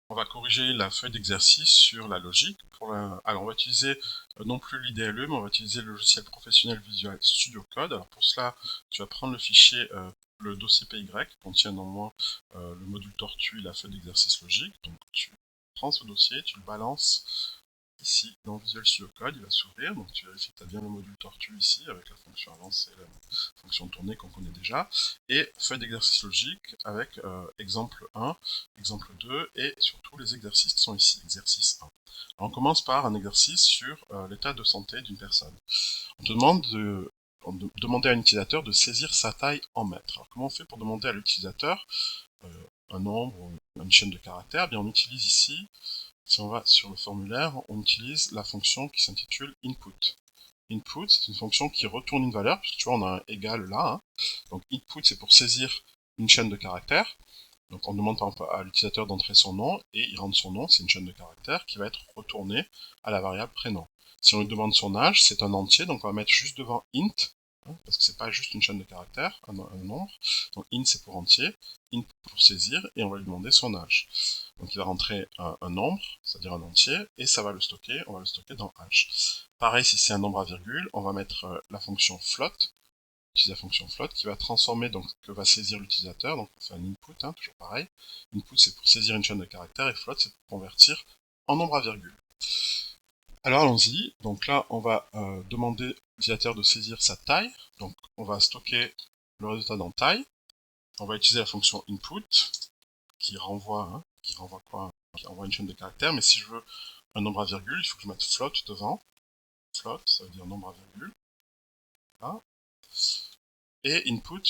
on va corriger la feuille d'exercice sur la logique. Alors on va utiliser non plus l'IDLE, mais on va utiliser le logiciel professionnel Visual Studio Code. Alors pour cela, tu vas prendre le fichier, le dossier PY, qui contient normalement le module tortue et la feuille d'exercice logique. Donc tu prends ce dossier, tu le balances ici dans Visual Studio Code, il va s'ouvrir, donc tu vérifies que tu as bien le module tortue ici, avec la fonction avancée, la fonction tournée qu'on connaît déjà, et feuille d'exercice logique avec exemple 1, exemple 2, et surtout les exercices qui sont ici, exercice 1. Alors on commence par un exercice sur l'état de santé d'une personne. On te demande de demander à un utilisateur de saisir sa taille en mètres. Alors comment on fait pour demander à l'utilisateur un nombre, une chaîne de caractères? Bien, on utilise ici, si on va sur le formulaire, on utilise la fonction qui s'intitule input. Input, c'est une fonction qui retourne une valeur, parce que tu vois, on a un égal là. Hein. Donc input, c'est pour saisir une chaîne de caractères. Donc on demande à l'utilisateur d'entrer son nom, et il rentre son nom, c'est une chaîne de caractères, qui va être retournée à la variable prénom. Si on lui demande son âge, c'est un entier, donc on va mettre juste devant int, hein, parce que c'est pas juste une chaîne de caractères, un nombre. Donc int c'est pour entier, int pour saisir, et on va lui demander son âge. Donc il va rentrer un nombre, c'est-à-dire un entier, et ça va le stocker, on va le stocker dans h. Pareil, si c'est un nombre à virgule, on va mettre la fonction float, utiliser la fonction float, qui va transformer, donc que va saisir l'utilisateur, donc on fait un input, hein, toujours pareil. Input c'est pour saisir une chaîne de caractères, et float c'est pour convertir en nombre à virgule. Alors allons-y, donc là on va demander à l'utilisateur de saisir sa taille, donc on va stocker le résultat dans taille, on va utiliser la fonction input, qui renvoie quoi? Qui renvoie une chaîne de caractères, mais si je veux un nombre à virgule, il faut que je mette float devant. Float, ça veut dire nombre à virgule. Là. Et input,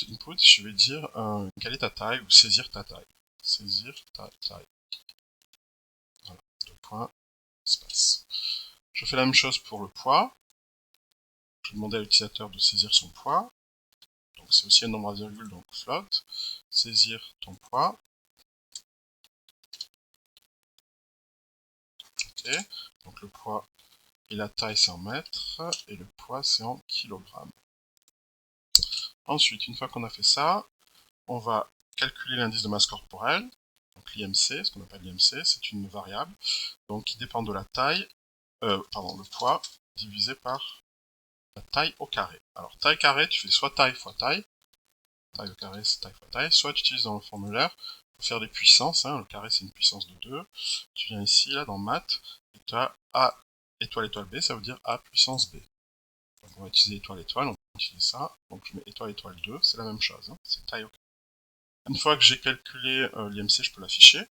je vais dire quelle est ta taille ou saisir ta taille. Saisir ta taille. Voilà, deux points, espace. Je fais la même chose pour le poids. Je vais demander à l'utilisateur de saisir son poids. Donc c'est aussi un nombre à virgule, donc float. Saisir ton poids. Ok, donc le poids et la taille c'est en mètres, et le poids c'est en kilogrammes. Ensuite, une fois qu'on a fait ça, on va calculer l'indice de masse corporelle, donc l'IMC, ce qu'on appelle l'IMC, c'est une variable, donc qui dépend de la taille, le poids divisé par la taille au carré. Alors taille carré, tu fais soit taille fois taille au carré c'est taille fois taille, soit tu utilises dans le formulaire pour faire des puissances, hein, le carré c'est une puissance de 2, tu viens ici, là dans maths, et tu as A étoile étoile B, ça veut dire A puissance B. Donc on va utiliser étoile étoile, on va utiliser ça, donc je mets étoile étoile 2, c'est la même chose, hein, c'est taille au carré. Une fois que j'ai calculé l'IMC, je peux l'afficher.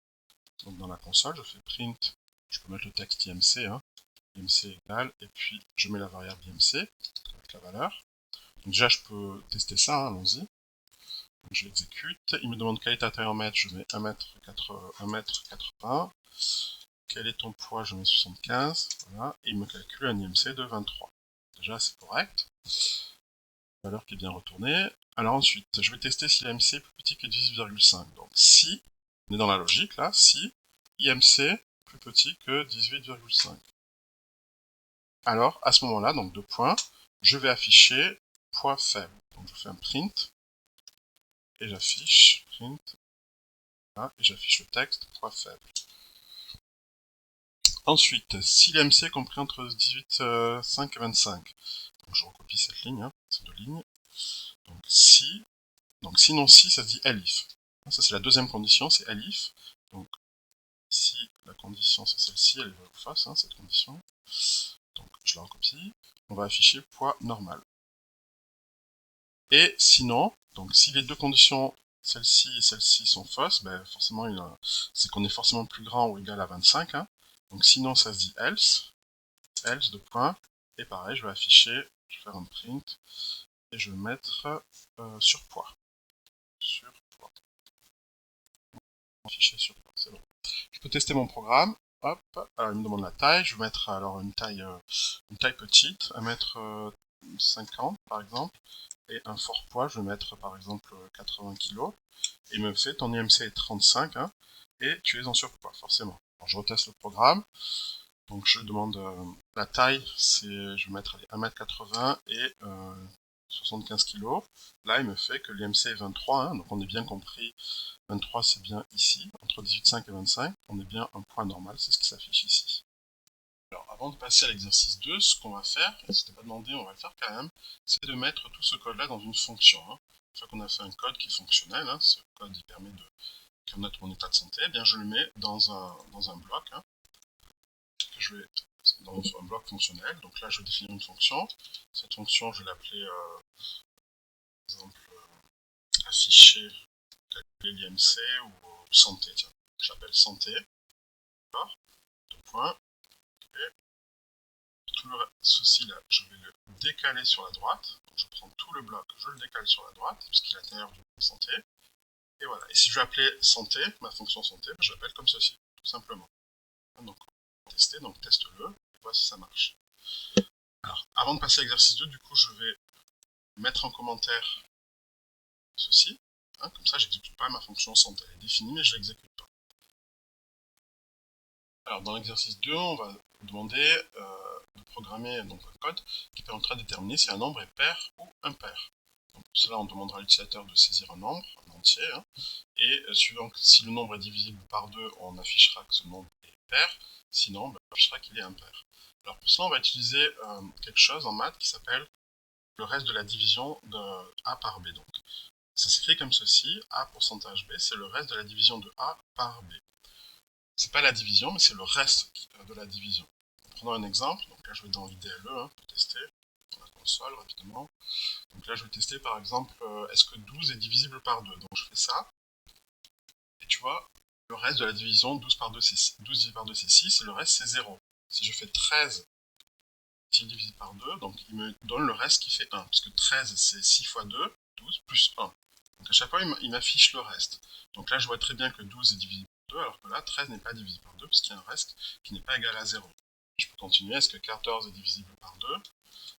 Donc dans la console, je fais print, je peux mettre le texte IMC, hein, IMC égale, et puis je mets la variable IMC avec la valeur. Donc déjà, je peux tester ça, hein, allons-y. Donc je l'exécute, il me demande quelle est ta taille en mètres, je mets 1m80. Quel est ton poids, je mets 75, voilà, et il me calcule un IMC de 23. Déjà, c'est correct. Valeur qui est bien retournée. Alors ensuite, je vais tester si l'IMC est plus petit que 18,5. Donc si, on est dans la logique là, si IMC plus petit que 18,5. Alors à ce moment-là, donc deux points, je vais afficher poids faible. Donc je fais un print, et j'affiche print, là, et j'affiche le texte poids faible. Ensuite, si l'IMC est compris entre 18,5 et 25, donc je recopie cette ligne, hein, ces deux lignes, donc si, sinon si, ça se dit elif. Ça c'est la deuxième condition, c'est elif. Donc ici, la condition c'est celle-ci, elle est vraie ou fausse, hein, cette condition. Donc je la recopie, on va afficher poids normal. Et sinon, donc si les deux conditions, celle-ci et celle-ci sont fausses, ben forcément c'est qu'on est forcément plus grand ou égal à 25. Hein. Donc sinon ça se dit else, else de point, et pareil, je vais afficher, je vais faire un print, et je vais mettre surpoids. Surpoids. Afficher surpoids, c'est bon. Je peux tester mon programme. Hop, alors il me demande la taille, je vais mettre alors une taille petite, 1m50 par exemple, et un fort poids, je vais mettre par exemple 80 kg, et il me fait ton IMC est 35, hein, et tu es en surpoids, forcément. Alors je reteste le programme, donc je demande la taille, je vais mettre 1m80 et 75 kg. Là, il me fait que l'IMC est 23, hein, donc on est bien compris, 23 c'est bien ici, entre 18,5 et 25, on est bien un point normal, c'est ce qui s'affiche ici. Alors, avant de passer à l'exercice 2, ce qu'on va faire, et c'était pas demandé, on va le faire quand même, c'est de mettre tout ce code-là dans une fonction. Hein. Une fois qu'on a fait un code qui est fonctionnel, hein, ce code il permet de connaître mon état de santé, eh bien je le mets dans un bloc, hein, que je vais dans un bloc fonctionnel. Donc là, je vais définir une fonction. Cette fonction, je vais l'appeler, par exemple, afficher, calculer l'IMC ou santé. Tiens, j'appelle santé. D'accord. Deux points. Et tout ceci là, je vais le décaler sur la droite. Donc je prends tout le bloc, je le décale sur la droite, puisqu'il est à l'intérieur du bloc santé. Et voilà. Et si je veux appeler santé, ma fonction santé, je l'appelle comme ceci, tout simplement. Donc, on va tester, donc teste-le, et voir si ça marche. Alors, avant de passer à l'exercice 2, du coup, je vais mettre en commentaire ceci. Hein, comme ça, j'exécute pas ma fonction santé. Elle est définie, mais je l'exécute pas. Alors, dans l'exercice 2, on va demander de programmer donc, un code qui permettra de déterminer si un nombre est pair ou impair. Donc, pour cela, on demandera à l'utilisateur de saisir un nombre, un entier, hein, et suivant que si le nombre est divisible par 2, on affichera que ce nombre est pair, sinon, on affichera qu'il est impair. Alors, pour cela, on va utiliser quelque chose en maths qui s'appelle le reste de la division de A par B. Donc, ça s'écrit comme ceci, A pourcentage B, c'est le reste de la division de A par B. C'est pas la division, mais c'est le reste de la division. Prenons un exemple, donc là je vais dans IDLE, hein, pour tester, dans la console rapidement. Donc là je vais tester par exemple, est-ce que 12 est divisible par 2? Donc je fais ça, et tu vois, le reste de la division, 12 par 2 c'est 6, 12 divisé par 2 c'est 6, et le reste c'est 0. Si je fais 13 divisé par 2, donc il me donne le reste qui fait 1, puisque 13 c'est 6 fois 2, 12 plus 1. Donc à chaque fois il m'affiche le reste. Donc là je vois très bien que 12 est divisé par 2, alors que là 13 n'est pas divisé par 2, puisqu'il y a un reste qui n'est pas égal à 0. Je peux continuer, est-ce que 14 est divisible par 2?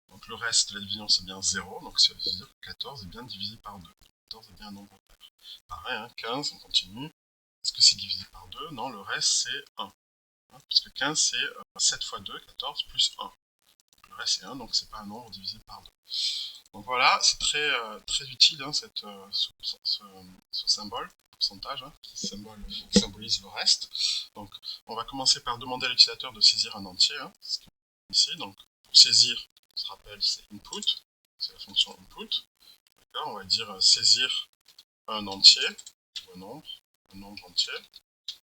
Donc le reste de la division c'est bien 0, donc ça veut dire que 14 est bien divisé par 2. 14 est bien un nombre pair. Pareil, hein, 15, on continue. Est-ce que c'est divisé par 2? Non, le reste c'est 1. Hein, puisque 15 c'est 7 fois 2, 14 plus 1. Le reste c'est 1, donc c'est pas un nombre divisé par 2. Donc voilà, c'est très utile, hein, ce symbole, pourcentage, hein, qui symbolise le reste. Donc on va commencer par demander à l'utilisateur de saisir un entier, hein, ce qui est ici. Donc pour saisir, on se rappelle, c'est input, c'est la fonction input. On va dire saisir un entier, ou un nombre entier.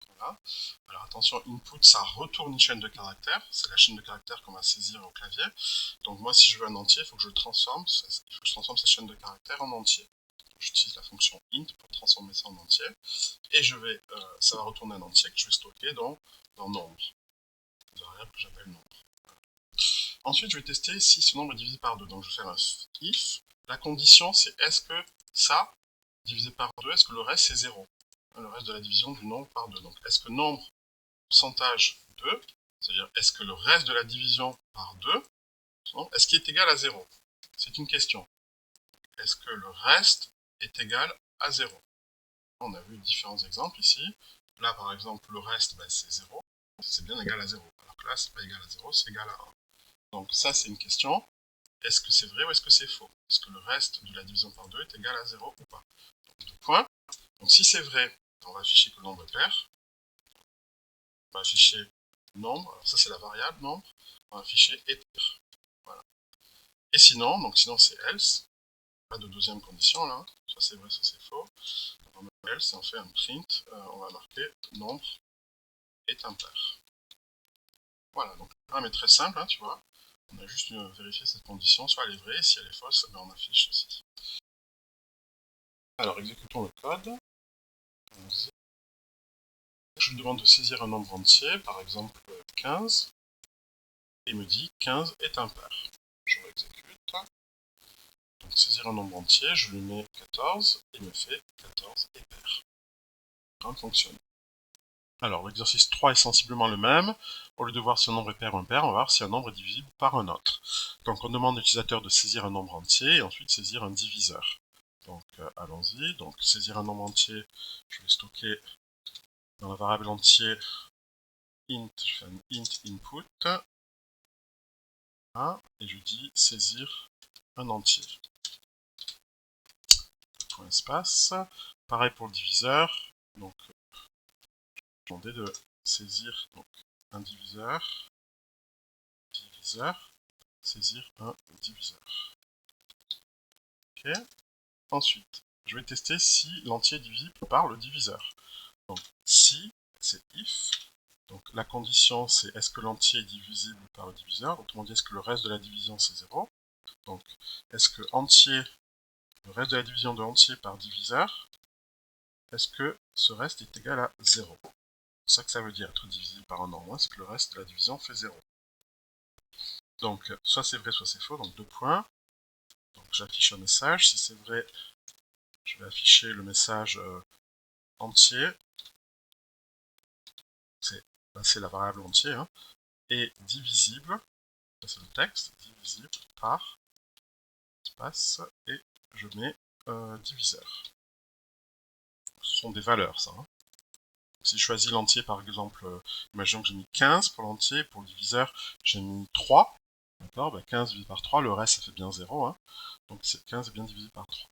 Voilà. Alors attention, input, ça retourne une chaîne de caractères. C'est la chaîne de caractères qu'on va saisir au clavier. Donc moi, si je veux un entier, il faut que je transforme cette chaîne de caractères en entier. J'utilise la fonction int pour transformer ça en entier. Et ça va retourner un entier que je vais stocker dans nombre. Une variable que j'appelle nombre. Ensuite, je vais tester si ce nombre est divisé par 2. Donc je vais faire un if. La condition, c'est est-ce que ça, divisé par 2, est-ce que le reste c'est 0? Le reste de la division du nombre par 2. Donc est-ce que nombre pourcentage 2, c'est-à-dire est-ce que le reste de la division par 2, est-ce qu'il est égal à 0? C'est une question. Est-ce que le reste est égal à 0? On a vu différents exemples ici. Là, par exemple, le reste, ben, c'est 0. C'est bien égal à 0. Alors que là, c'est pas égal à 0, c'est égal à 1. Donc ça, c'est une question. Est-ce que c'est vrai ou est-ce que c'est faux? Est-ce que le reste de la division par 2 est égal à 0 ou pas? Donc 2 points. Donc si c'est vrai, on va afficher que le nombre est pair. On va afficher nombre. Alors ça, c'est la variable nombre. On va afficher est pair. Voilà. Et sinon, donc sinon c'est else. Pas de deuxième condition là. Soit c'est vrai, soit c'est faux. Donc on met else et on fait un print. On va marquer nombre est impair. Voilà, donc le programme est très simple, hein, tu vois. On a juste vérifié cette condition, soit elle est vraie, et si elle est fausse, ben on affiche ceci. Alors, exécutons le code. Je lui demande de saisir un nombre entier, par exemple 15, et il me dit 15 est impair. Je l'exécute. Donc saisir un nombre entier, je lui mets 14, et il me fait 14 est pair. Le programme fonctionne. Alors, l'exercice 3 est sensiblement le même. Au lieu de voir si un nombre est pair ou impair, on va voir si un nombre est divisible par un autre. Donc, on demande à l'utilisateur de saisir un nombre entier et ensuite saisir un diviseur. Donc, allons-y. Donc, saisir un nombre entier, je vais stocker dans la variable entier int, je fais un int input. Voilà, et je dis saisir un entier. Point espace. Pareil pour le diviseur. Donc, je vais demander de saisir donc, un diviseur, saisir un diviseur. Ok. Ensuite, je vais tester si l'entier est divisible par le diviseur. Donc, si, c'est if. Donc, la condition, c'est est-ce que l'entier est divisible par le diviseur. Autrement dit, est-ce que le reste de la division, c'est 0. Donc, est-ce que entier, le reste de la division de entier par diviseur, est-ce que ce reste est égal à 0. C'est ça que ça veut dire, être divisible par un en moins, c'est que le reste de la division fait 0. Donc, soit c'est vrai, soit c'est faux, donc 2 points. Donc, j'affiche un message. Si c'est vrai, je vais afficher le message entier. C'est la variable entier. Hein, et divisible, ça c'est le texte, divisible par espace, et je mets diviseur. Ce sont des valeurs, ça. Hein. Si je choisis l'entier, par exemple, imaginons que j'ai mis 15 pour l'entier, pour le diviseur, j'ai mis 3. D'accord, bah 15 divisé par 3, le reste ça fait bien 0. Hein. Donc 15 est bien divisé par 3.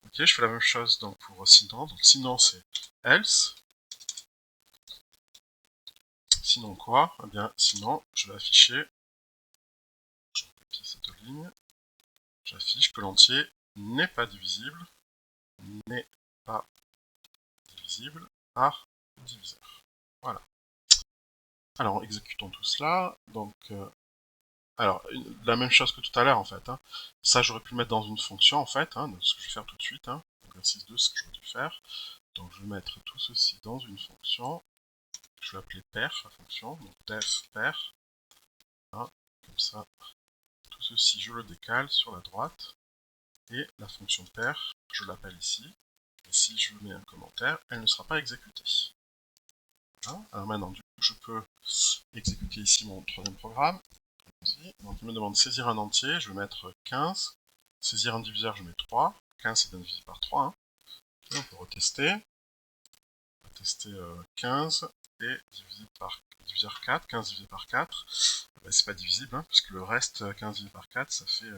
Ok, je fais la même chose donc, pour sinon. Donc sinon c'est else. Sinon quoi? Eh bien sinon je vais afficher, je copie cette ligne, j'affiche que l'entier n'est pas divisible par le diviseur. Voilà. Alors exécutons tout cela. Donc alors, la même chose que tout à l'heure en fait. Hein. Ça j'aurais pu le mettre dans une fonction en fait, hein, ce que je vais faire tout de suite. Hein. Exercice 2, ce que j'aurais dû faire. Donc je vais mettre tout ceci dans une fonction. Je vais appeler pair la fonction. Donc def pair. Hein, comme ça, tout ceci je le décale sur la droite. Et la fonction pair, je l'appelle ici. Et si je mets un commentaire, elle ne sera pas exécutée. Hein. Alors maintenant, du coup, je peux exécuter ici mon troisième programme. Donc il me demande de saisir un entier, je vais mettre 15. Saisir un diviseur, je mets 3. 15 c'est bien divisé par 3. Hein. Et on peut retester. On va tester 15 et diviseur 4. 15 divisé par 4. Ben, c'est pas divisible, hein, puisque le reste, 15 divisé par 4, ça fait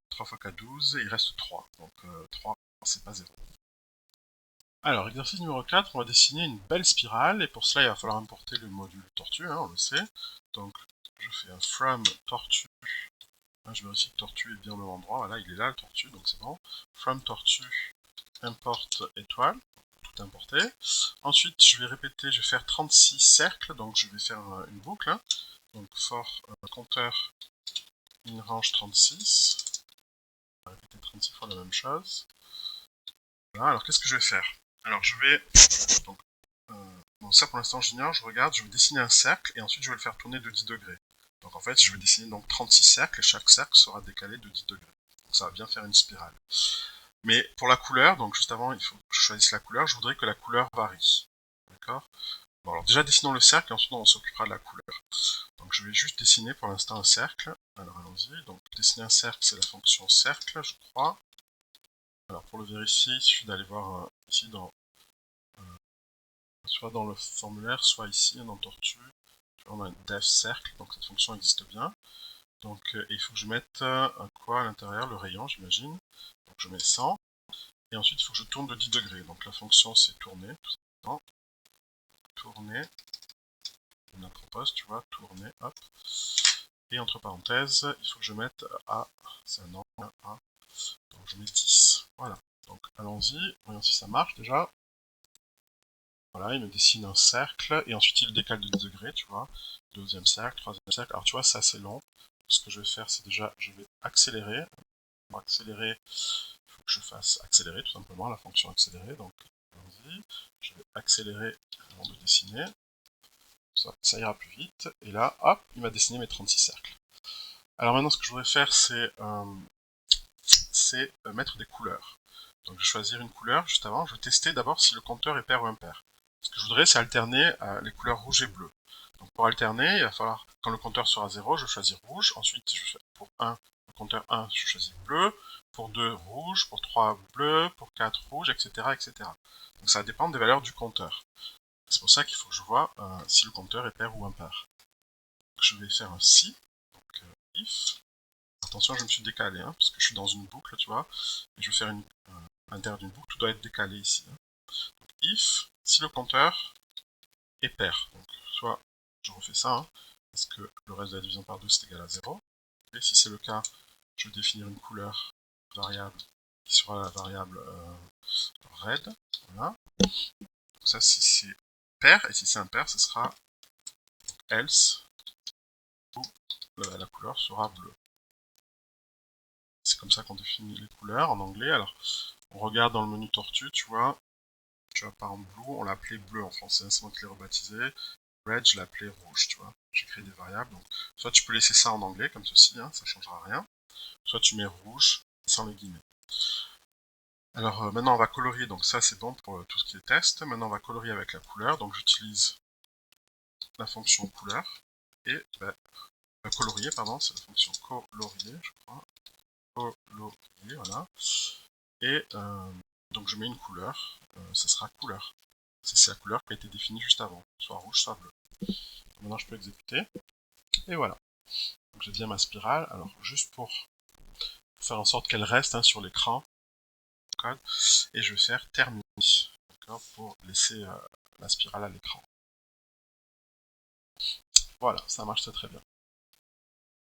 3 fois 4, 12, et il reste 3. Donc 3, c'est pas 0. Alors, exercice numéro 4, on va dessiner une belle spirale, et pour cela, il va falloir importer le module tortue, hein, on le sait. Donc, je fais un from tortue. Je vérifie que tortue est bien au même endroit. Voilà, il est là, le tortue, donc c'est bon. From tortue, import étoile, tout importer. Ensuite, je vais répéter, je vais faire 36 cercles, donc je vais faire une boucle. Hein. Donc, for compteur in range 36. On va répéter 36 fois la même chose. Voilà, alors qu'est-ce que je vais faire? Alors, je vais. Donc, bon, ça pour l'instant, j'ignore, je regarde, je vais dessiner un cercle et ensuite je vais le faire tourner de 10 degrés. Donc en fait, je vais dessiner donc 36 cercles et chaque cercle sera décalé de 10 degrés. Donc ça va bien faire une spirale. Mais pour la couleur, donc juste avant, il faut que je choisisse la couleur, je voudrais que la couleur varie. D'accord? Bon, alors déjà dessinons le cercle et ensuite on s'occupera de la couleur. Donc je vais juste dessiner pour l'instant un cercle. Alors allons-y. Donc dessiner un cercle, c'est la fonction cercle, je crois. Alors pour le vérifier, il suffit d'aller voir ici dans soit dans le formulaire, soit ici dans tortue. On a un def cercle, donc cette fonction existe bien. Donc il faut que je mette quoi à l'intérieur, le rayon j'imagine. Donc je mets 100. Et ensuite il faut que je tourne de 10 degrés. Donc la fonction c'est tourner, tout simplement. Tourner. On la propose, tu vois, tourner, hop. Et entre parenthèses, il faut que je mette A, c'est un angle A. Donc je mets 10. Voilà. Donc allons-y, voyons si ça marche déjà. Voilà, il me dessine un cercle, et ensuite il le décale de 10 degrés, tu vois. Deuxième cercle, troisième cercle. Alors tu vois, c'est assez long. Ce que je vais faire, c'est déjà, je vais accélérer. Pour accélérer, il faut que je fasse accélérer, tout simplement, la fonction accélérer. Donc, allons-y. Je vais accélérer avant de dessiner. Ça ira plus vite. Et là, hop, il m'a dessiné mes 36 cercles. Alors maintenant, ce que je voudrais faire, c'est mettre des couleurs. Donc je vais choisir une couleur juste avant. Je vais tester d'abord si le compteur est pair ou impair. Ce que je voudrais, c'est alterner les couleurs rouge et bleu. Donc pour alterner, il va falloir, quand le compteur sera 0, je vais choisir rouge. Ensuite, pour 1, le compteur 1, je choisis bleu. Pour 2, rouge. Pour 3, bleu. Pour 4, rouge, etc. etc. Donc ça va dépendre des valeurs du compteur. C'est pour ça qu'il faut que je vois si le compteur est pair ou impair. Donc, je vais faire un si, donc if, attention, je me suis décalé, hein, parce que je suis dans une boucle, tu vois, et je vais faire à l'intérieur d'une boucle, tout doit être décalé ici. Hein. Donc, if, si le compteur est pair, donc soit je refais ça, hein, parce que le reste de la division par 2 c'est égal à 0, et si c'est le cas, je vais définir une couleur variable qui sera la variable red, voilà. Donc ça, si c'est pair, et si c'est impair, ce sera else, où la couleur sera bleue. C'est comme ça qu'on définit les couleurs en anglais. Alors, on regarde dans le menu tortue, tu vois, par exemple, blue, on l'appelait bleu en français, c'est moi qui l'ai rebaptisé. Red, je l'appelais rouge, tu vois. J'ai créé des variables, donc soit tu peux laisser ça en anglais, comme ceci, hein, ça changera rien, soit tu mets rouge sans les guillemets. Alors maintenant on va colorier, donc ça c'est bon pour tout ce qui est test. Maintenant on va colorier avec la couleur, donc j'utilise la fonction couleur, et colorier, pardon, c'est la fonction colorier, je crois. Colorier, voilà. Et donc je mets une couleur, ça sera couleur. C'est la couleur qui a été définie juste avant, soit rouge, soit bleu. Maintenant je peux exécuter, et voilà. Donc j'ai bien ma spirale, alors juste pour faire en sorte qu'elle reste hein, sur l'écran, et je vais faire terminer, pour laisser la spirale à l'écran. Voilà, ça marche très bien.